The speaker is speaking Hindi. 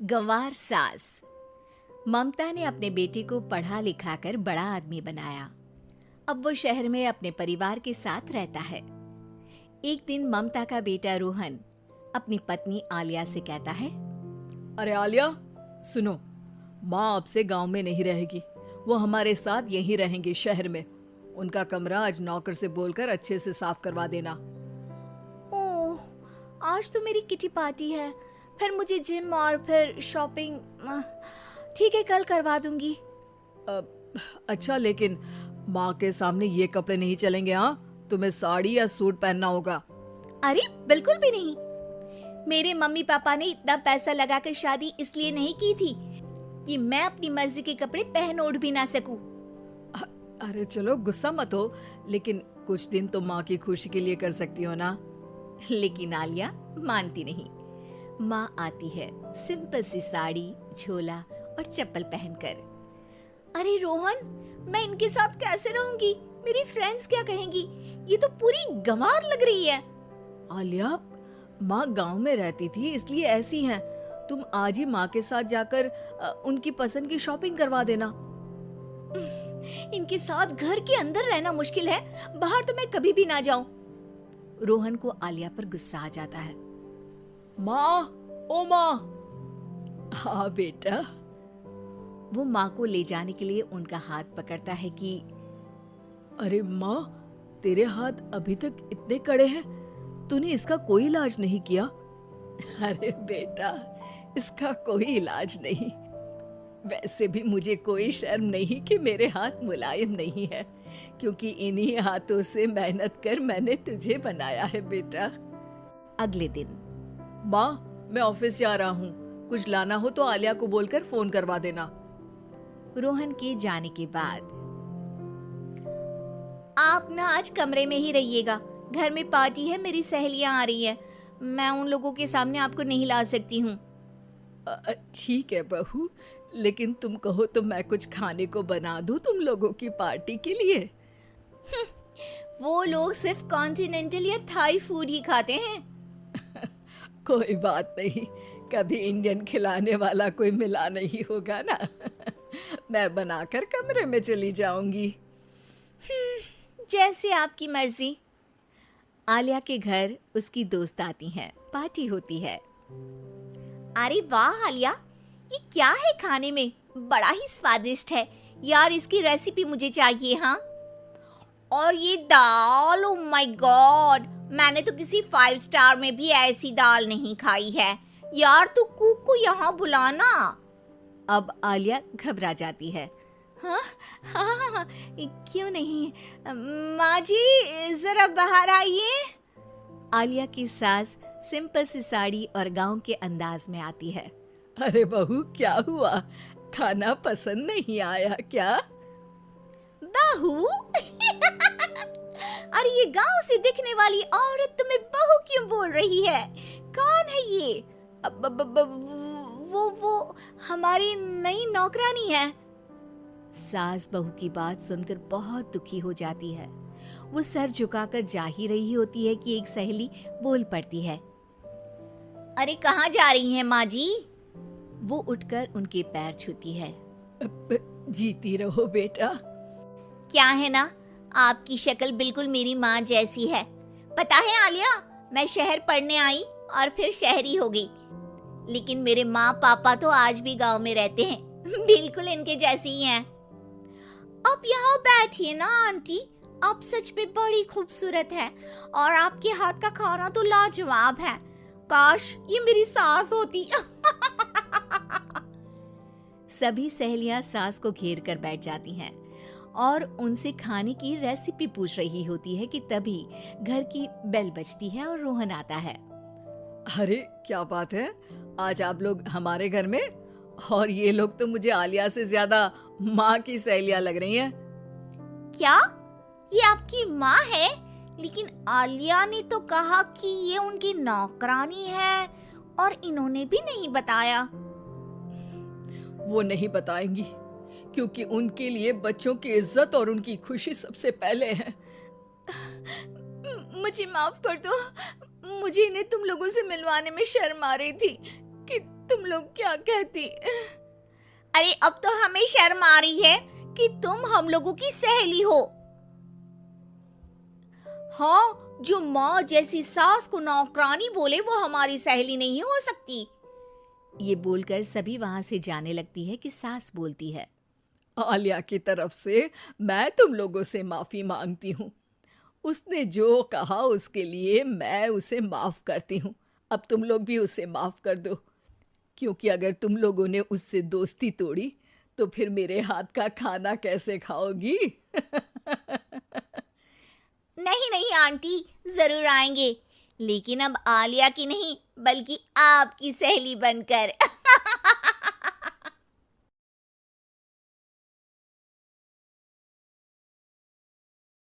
गंवार सास। ममता ने अपने बेटे को पढ़ा लिखाकर बड़ा आदमी बनाया। अब वो शहर में अपने परिवार के साथ रहता है। एक दिन ममता का बेटा रोहन अपनी पत्नी आलिया से कहता है, अरे आलिया, सुनो, माँ अब से गांव में नहीं रहेगी। वो हमारे साथ यहीं रहेंगे शहर में। उनका कमरा आज नौकर से बोलकर अच्छे से साफ करवा देना। ओह, आज तो मेरी किटी पार्टी है, फिर मुझे जिम और फिर शॉपिंग। ठीक है, कल करवा दूंगी। अच्छा, लेकिन माँ के सामने ये कपड़े नहीं चलेंगे। हाँ, तुम्हें साड़ी या सूट पहनना होगा। अरे बिल्कुल भी नहीं। मेरे मम्मी पापा ने इतना पैसा लगाकर शादी इसलिए नहीं की थी कि मैं अपनी मर्जी के कपड़े पहन ओढ़ भी ना सकूं। अरे चलो, गुस्सा मत हो, लेकिन कुछ दिन तो माँ की खुशी के लिए कर सकती हो ना। लेकिन आलिया मानती नहीं। माँ आती है सिंपल सी साड़ी, झोला और चप्पल पहनकर। अरे रोहन, मैं इनके साथ कैसे रहूंगी? मेरी फ्रेंड्स क्या कहेंगी? ये तो पूरी गंवार लग रही है। आलिया, माँ गांव में रहती थी इसलिए ऐसी हैं। तुम आज ही माँ के साथ जाकर उनकी पसंद की शॉपिंग करवा देना। इनके साथ घर के अंदर रहना मुश्किल है, बाहर तो मैं कभी भी ना जाऊं। रोहन को आलिया पर गुस्सा आ जाता है। माँ, ओ माँ। हाँ बेटा। वो माँ को ले जाने के लिए उनका हाथ पकड़ता है कि अरे माँ, तेरे हाथ अभी तक इतने कड़े हैं, तूने इसका कोई इलाज नहीं किया? अरे बेटा, इसका कोई इलाज नहीं। वैसे भी मुझे कोई शर्म नहीं कि मेरे हाथ मुलायम नहीं है, क्योंकि इन्हीं हाथों से मेहनत कर मैंने तुझे बनाया है बेटा। अगले दिन। माँ, मैं ऑफिस जा रहा हूँ। कुछ लाना हो तो आलिया को बोलकर फोन करवा देना। रोहन के जाने के बाद, आप ना आज कमरे में ही रहिएगा, घर में पार्टी है, मेरी सहेलियां आ रही हैं, मैं उन लोगों के सामने आपको नहीं ला सकती हूँ। ठीक है बहू, लेकिन तुम कहो तो मैं कुछ खाने को बना दूं तुम लोगों की पार्टी के लिए। वो लोग सिर्फ कॉन्टिनेंटल या थाई फूड ही खाते हैं। कोई बात नहीं, कभी इंडियन खिलाने वाला कोई मिला नहीं होगा ना। मैं बनाकर कमरे में चली जाऊंगी। जैसे आपकी मर्जी। आलिया के घर उसकी दोस्त आती हैं, पार्टी होती है। अरे वाह आलिया, ये क्या है खाने में? बड़ा ही स्वादिष्ट है यार, इसकी रेसिपी मुझे चाहिए। हाँ, और ये दाल, ओ माय गॉड, मैंने तो किसी 5 स्टार में भी ऐसी दाल नहीं खाई है यार। तू कुक को यहाँ बुलाना। अब आलिया घबरा जाती है। हाँ हाँ हाँ, क्यों नहीं। माँ जी, जरा बाहर आइए। आलिया की सास सिंपल सी साड़ी और गांव के अंदाज में आती है। अरे बहू, क्या हुआ? खाना पसंद नहीं आया क्या? बहू? अरे ये गांव से दिखने वाली औरत तुम्हें बहू क्यों बोल रही है? कौन है ये? वो हमारी नई नौकरानी है। सास बहू की बात सुनकर बहुत दुखी हो जाती है। वो सर झुकाकर जा ही रही होती है कि एक सहेली बोल पड़ती है। अरे कहाँ जा रही हैं माँ जी? वो उठकर उनके पैर छूती है। जीती रहो बेटा। क्या है ना, आपकी शक्ल बिल्कुल मेरी माँ जैसी है। पता है आलिया, मैं शहर पढ़ने आई और फिर शहरी हो गई, लेकिन मेरे माँ पापा तो आज भी गांव में रहते हैं, बिल्कुल इनके जैसे ही हैं। आप यहाँ बैठिए ना आंटी, आप सच में बड़ी खूबसूरत है और आपके हाथ का खाना तो लाजवाब है। काश ये मेरी सास होती। सभी सहेलियां सास को घेर कर बैठ जाती हैं और उनसे खाने की रेसिपी पूछ रही होती है कि तभी घर की बेल बजती है और रोहन आता है। अरे क्या बात है, आज आप लोग हमारे घर में? और ये लोग तो मुझे आलिया से ज्यादा माँ की सहेलियां लग रही हैं। क्या ये आपकी माँ है? लेकिन आलिया ने तो कहा कि ये उनकी नौकरानी है और इन्होंने भी नहीं बताया। वो नहीं बताएंगी, क्योंकि उनके लिए बच्चों की इज्जत और उनकी खुशी सबसे पहले है। मुझे माफ कर दो, मुझे इन्हें तुम लोगों से मिलवाने में शर्म आ रही थी कि तुम लोग क्या कहती? अरे अब तो हमें शर्म आ रही है कि तुम हम लोगों की सहेली हो। हाँ, जो माँ जैसी सास को नौकरानी बोले वो हमारी सहेली नहीं हो सकती। ये बोलकर सभी वहां से जाने लगती है कि सास बोलती है, आलिया की तरफ से मैं तुम लोगों से माफी मांगती हूँ। उसने जो कहा उसके लिए मैं उसे माफ करती हूँ। अब तुम लोग भी उसे माफ कर दो, क्योंकि अगर तुम लोगों ने उससे दोस्ती तोड़ी तो फिर मेरे हाथ का खाना कैसे खाओगी? नहीं नहीं आंटी, जरूर आएंगे, लेकिन अब आलिया की नहीं बल्कि आपकी सहेली बनकर।